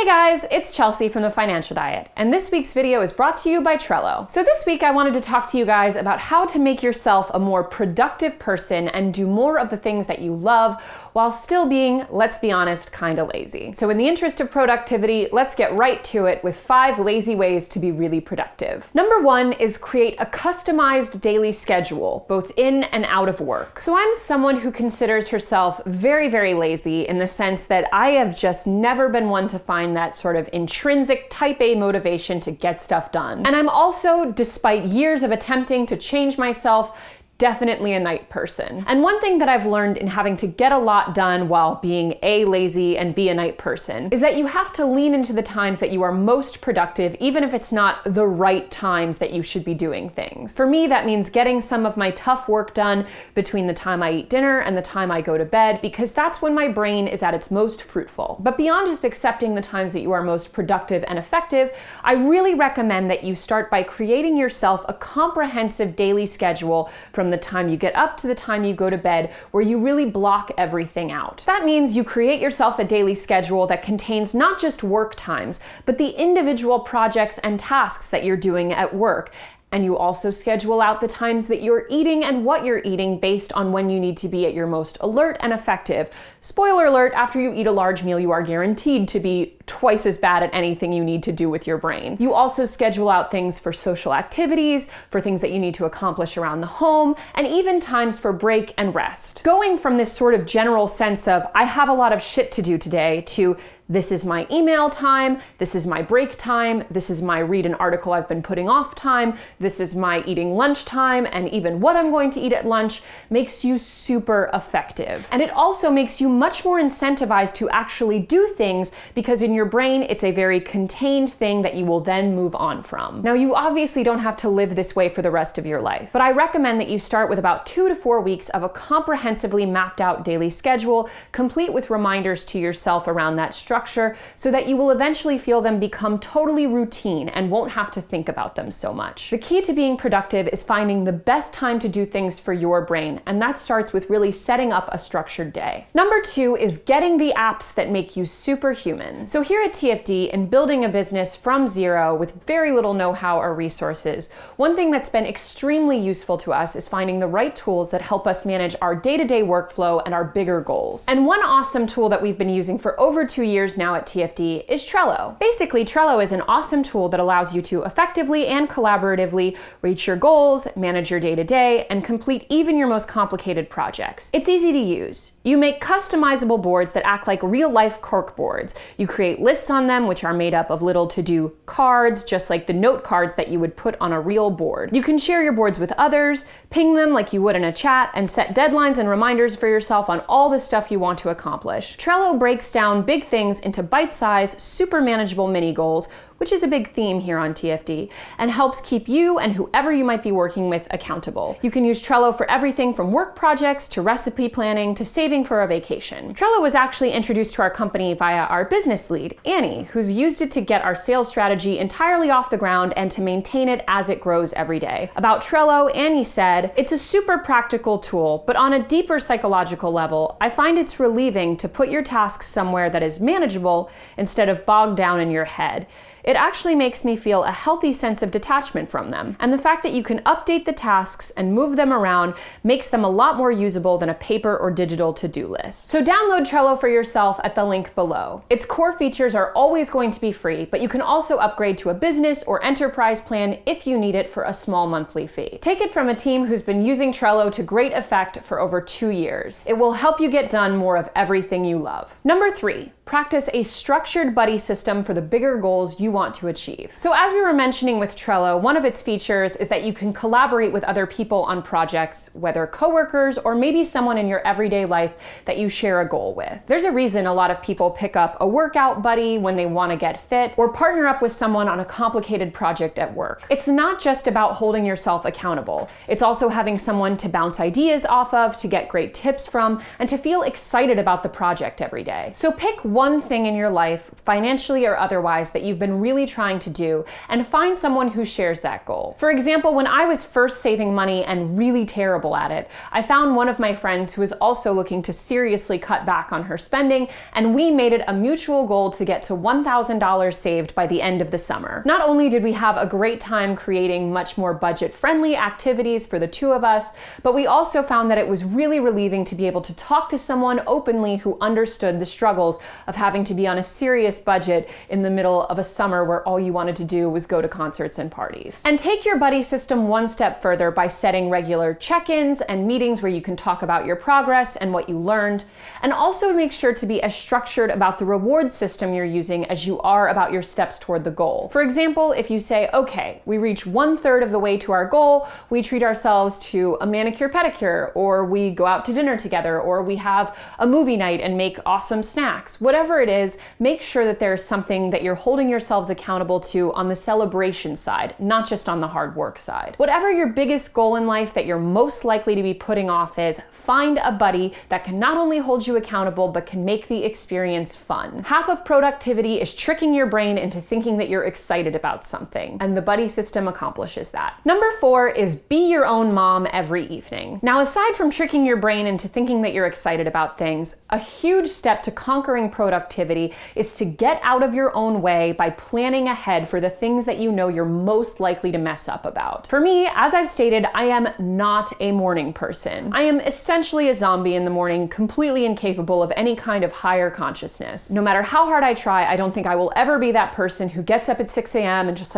Hey guys, it's Chelsea from The Financial Diet, and this week's video is brought to you by Trello. So this week I wanted to talk to you guys about how to make yourself a more productive person and do more of the things that you love while still being, let's be honest, kinda lazy. So in the interest of productivity, let's get right to it with 5 lazy ways to be really productive. Number 1 is create a customized daily schedule, both in and out of work. So I'm someone who considers herself very, very lazy in the sense that I have just never been one to find that sort of intrinsic type A motivation to get stuff done. And I'm also, despite years of attempting to change myself, definitely a night person. And one thing that I've learned in having to get a lot done while being A, lazy, and B, a night person, is that you have to lean into the times that you are most productive, even if it's not the right times that you should be doing things. For me, that means getting some of my tough work done between the time I eat dinner and the time I go to bed, because that's when my brain is at its most fruitful. But beyond just accepting the times that you are most productive and effective, I really recommend that you start by creating yourself a comprehensive daily schedule from the time you get up to the time you go to bed, where you really block everything out. That means you create yourself a daily schedule that contains not just work times, but the individual projects and tasks that you're doing at work. And you also schedule out the times that you're eating and what you're eating based on when you need to be at your most alert and effective. Spoiler alert, after you eat a large meal, you are guaranteed to be twice as bad at anything you need to do with your brain. You also schedule out things for social activities, for things that you need to accomplish around the home, and even times for break and rest. Going from this sort of general sense of, I have a lot of shit to do today, to this is my email time, this is my break time, this is my read an article I've been putting off time, this is my eating lunch time, and even what I'm going to eat at lunch, makes you super effective. And it also makes you much more incentivized to actually do things, because in your brain, it's a very contained thing that you will then move on from. Now, you obviously don't have to live this way for the rest of your life, but I recommend that you start with about 2 to 4 weeks of a comprehensively mapped out daily schedule, complete with reminders to yourself around that structure, so that you will eventually feel them become totally routine and won't have to think about them so much. The key to being productive is finding the best time to do things for your brain, and that starts with really setting up a structured day. Number 2 is getting the apps that make you superhuman. So here at TFD, in building a business from zero with very little know-how or resources, one thing that's been extremely useful to us is finding the right tools that help us manage our day-to-day workflow and our bigger goals. And one awesome tool that we've been using for over 2 years now at TFD is Trello. Basically, Trello is an awesome tool that allows you to effectively and collaboratively reach your goals, manage your day-to-day, and complete even your most complicated projects. It's easy to use. You make customizable boards that act like real-life cork boards. You create lists on them, which are made up of little to-do cards, just like the note cards that you would put on a real board. You can share your boards with others, ping them like you would in a chat, and set deadlines and reminders for yourself on all the stuff you want to accomplish. Trello breaks down big things into bite-sized, super manageable mini goals, which is a big theme here on TFD, and helps keep you and whoever you might be working with accountable. You can use Trello for everything from work projects to recipe planning to saving for a vacation. Trello was actually introduced to our company via our business lead, Annie, who's used it to get our sales strategy entirely off the ground and to maintain it as it grows every day. About Trello, Annie said, "It's a super practical tool, but on a deeper psychological level, I find it's relieving to put your tasks somewhere that is manageable instead of bogged down in your head. It actually makes me feel a healthy sense of detachment from them. And the fact that you can update the tasks and move them around makes them a lot more usable than a paper or digital to-do list." So download Trello for yourself at the link below. Its core features are always going to be free, but you can also upgrade to a business or enterprise plan if you need it for a small monthly fee. Take it from a team who's been using Trello to great effect for over 2 years. It will help you get done more of everything you love. Number 3, practice a structured buddy system for the bigger goals you want to achieve. So as we were mentioning with Trello, one of its features is that you can collaborate with other people on projects, whether coworkers or maybe someone in your everyday life that you share a goal with. There's a reason a lot of people pick up a workout buddy when they want to get fit, or partner up with someone on a complicated project at work. It's not just about holding yourself accountable. It's also having someone to bounce ideas off of, to get great tips from, and to feel excited about the project every day. So pick one thing in your life, financially or otherwise, that you've been really trying to do and find someone who shares that goal. For example, when I was first saving money and really terrible at it, I found one of my friends who was also looking to seriously cut back on her spending, and we made it a mutual goal to get to $1,000 saved by the end of the summer. Not only did we have a great time creating much more budget-friendly activities for the two of us, but we also found that it was really relieving to be able to talk to someone openly who understood the struggles of having to be on a serious budget in the middle of a summer where all you wanted to do was go to concerts and parties. And take your buddy system one step further by setting regular check-ins and meetings where you can talk about your progress and what you learned, and also make sure to be as structured about the reward system you're using as you are about your steps toward the goal. For example, if you say, okay, we reach 1/3 of the way to our goal, we treat ourselves to a manicure pedicure, or we go out to dinner together, or we have a movie night and make awesome snacks. Whatever it is, make sure that there's something that you're holding yourselves accountable to on the celebration side, not just on the hard work side. Whatever your biggest goal in life that you're most likely to be putting off is, find a buddy that can not only hold you accountable, but can make the experience fun. Half of productivity is tricking your brain into thinking that you're excited about something, and the buddy system accomplishes that. Number 4 is be your own mom every evening. Now, aside from tricking your brain into thinking that you're excited about things, a huge step to conquering productivity is to get out of your own way by planning ahead for the things that you know you're most likely to mess up about. For me, as I've stated, I am not a morning person. I am essentially a zombie in the morning, completely incapable of any kind of higher consciousness. No matter how hard I try, I don't think I will ever be that person who gets up at 6 a.m. and just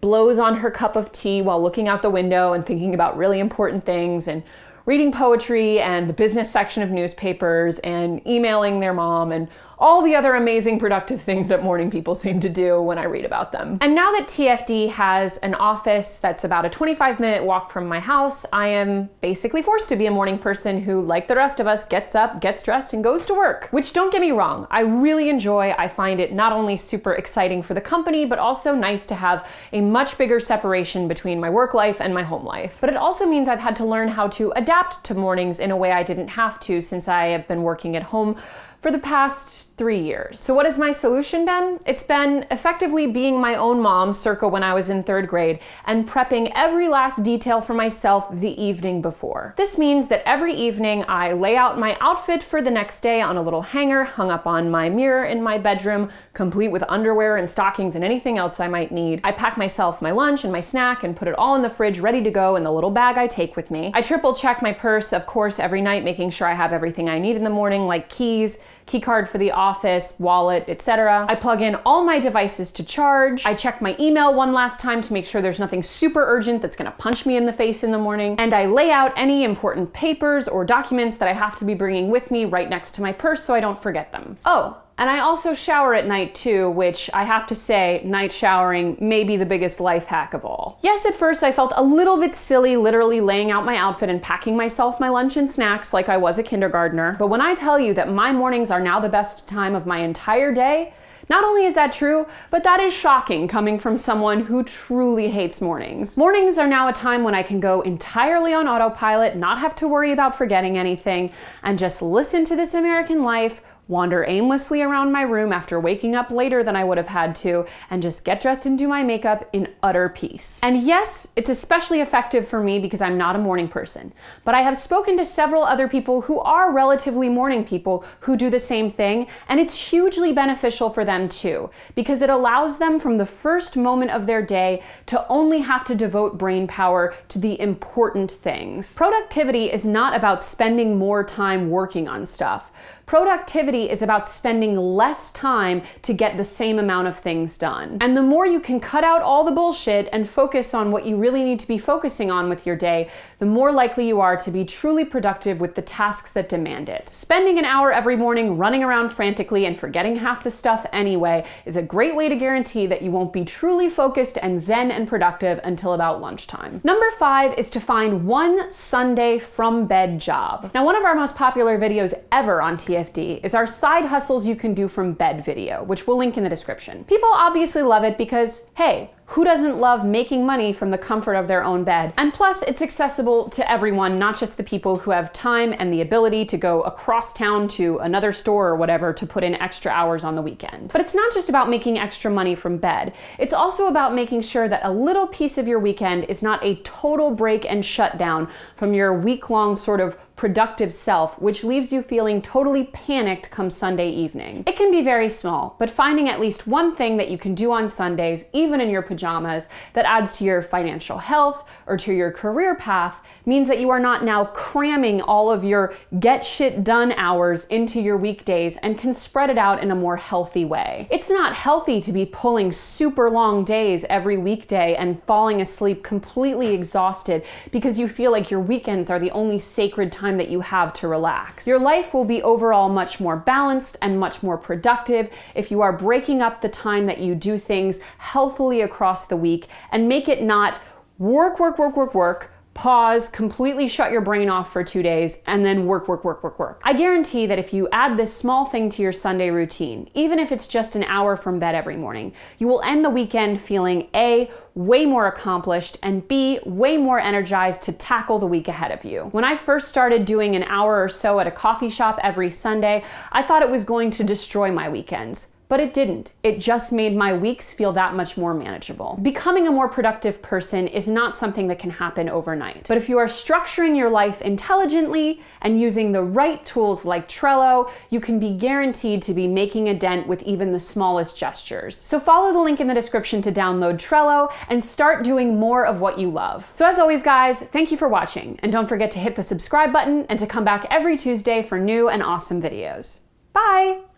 blows on her cup of tea while looking out the window and thinking about really important things and reading poetry and the business section of newspapers and emailing their mom and all the other amazing productive things that morning people seem to do when I read about them. And now that TFD has an office that's about a 25-minute walk from my house, I am basically forced to be a morning person who, like the rest of us, gets up, gets dressed, and goes to work. Which, don't get me wrong, I really enjoy. I find it not only super exciting for the company, but also nice to have a much bigger separation between my work life and my home life. But it also means I've had to learn how to adapt to mornings in a way I didn't have to since I have been working at home for the past 3 years. So what has my solution been? It's been effectively being my own mom circa when I was in 3rd grade and prepping every last detail for myself the evening before. This means that every evening I lay out my outfit for the next day on a little hanger hung up on my mirror in my bedroom, complete with underwear and stockings and anything else I might need. I pack myself my lunch and my snack and put it all in the fridge ready to go in the little bag I take with me. I triple check my purse, of course, every night, making sure I have everything I need in the morning, like keys, key card for the office, wallet, etc. I plug in all my devices to charge. I check my email one last time to make sure there's nothing super urgent that's gonna punch me in the face in the morning. And I lay out any important papers or documents that I have to be bringing with me right next to my purse so I don't forget them. Oh, and I also shower at night too, which I have to say, night showering may be the biggest life hack of all. Yes, at first I felt a little bit silly literally laying out my outfit and packing myself my lunch and snacks like I was a kindergartner, but when I tell you that my mornings are now the best time of my entire day, not only is that true, but that is shocking coming from someone who truly hates mornings. Mornings are now a time when I can go entirely on autopilot, not have to worry about forgetting anything, and just listen to This American Life, wander aimlessly around my room after waking up later than I would have had to, and just get dressed and do my makeup in utter peace. And yes, it's especially effective for me because I'm not a morning person, but I have spoken to several other people who are relatively morning people who do the same thing, and it's hugely beneficial for them too, because it allows them from the first moment of their day to only have to devote brain power to the important things. Productivity is not about spending more time working on stuff. Productivity is about spending less time to get the same amount of things done. And the more you can cut out all the bullshit and focus on what you really need to be focusing on with your day, the more likely you are to be truly productive with the tasks that demand it. Spending an hour every morning running around frantically and forgetting half the stuff anyway is a great way to guarantee that you won't be truly focused and zen and productive until about lunchtime. Number 5 is to find one Sunday from bed job. Now, one of our most popular videos ever on TFD is our side hustles you can do from bed video, which we'll link in the description. People obviously love it because, hey, Who doesn't love making money from the comfort of their own bed? And plus, it's accessible to everyone, not just the people who have time and the ability to go across town to another store or whatever to put in extra hours on the weekend. But it's not just about making extra money from bed. It's also about making sure that a little piece of your weekend is not a total break and shutdown from your week-long sort of productive self, which leaves you feeling totally panicked come Sunday evening. It can be very small, but finding at least one thing that you can do on Sundays, even in your pajamas, that adds to your financial health or to your career path means that you are not now cramming all of your get shit done hours into your weekdays and can spread it out in a more healthy way. It's not healthy to be pulling super long days every weekday and falling asleep completely exhausted because you feel like your weekends are the only sacred time that you have to relax. Your life will be overall much more balanced and much more productive if you are breaking up the time that you do things healthily across the week and make it not work, pause, completely shut your brain off for 2 days, and then work. I guarantee that if you add this small thing to your Sunday routine, even if it's just an hour from bed every morning, you will end the weekend feeling A, way more accomplished, and B, way more energized to tackle the week ahead of you. When I first started doing an hour or so at a coffee shop every Sunday, I thought it was going to destroy my weekends. But it didn't. It just made my weeks feel that much more manageable. Becoming a more productive person is not something that can happen overnight. But if you are structuring your life intelligently and using the right tools like Trello, you can be guaranteed to be making a dent with even the smallest gestures. So follow the link in the description to download Trello and start doing more of what you love. So as always, guys, thank you for watching. And don't forget to hit the subscribe button and to come back every Tuesday for new and awesome videos. Bye!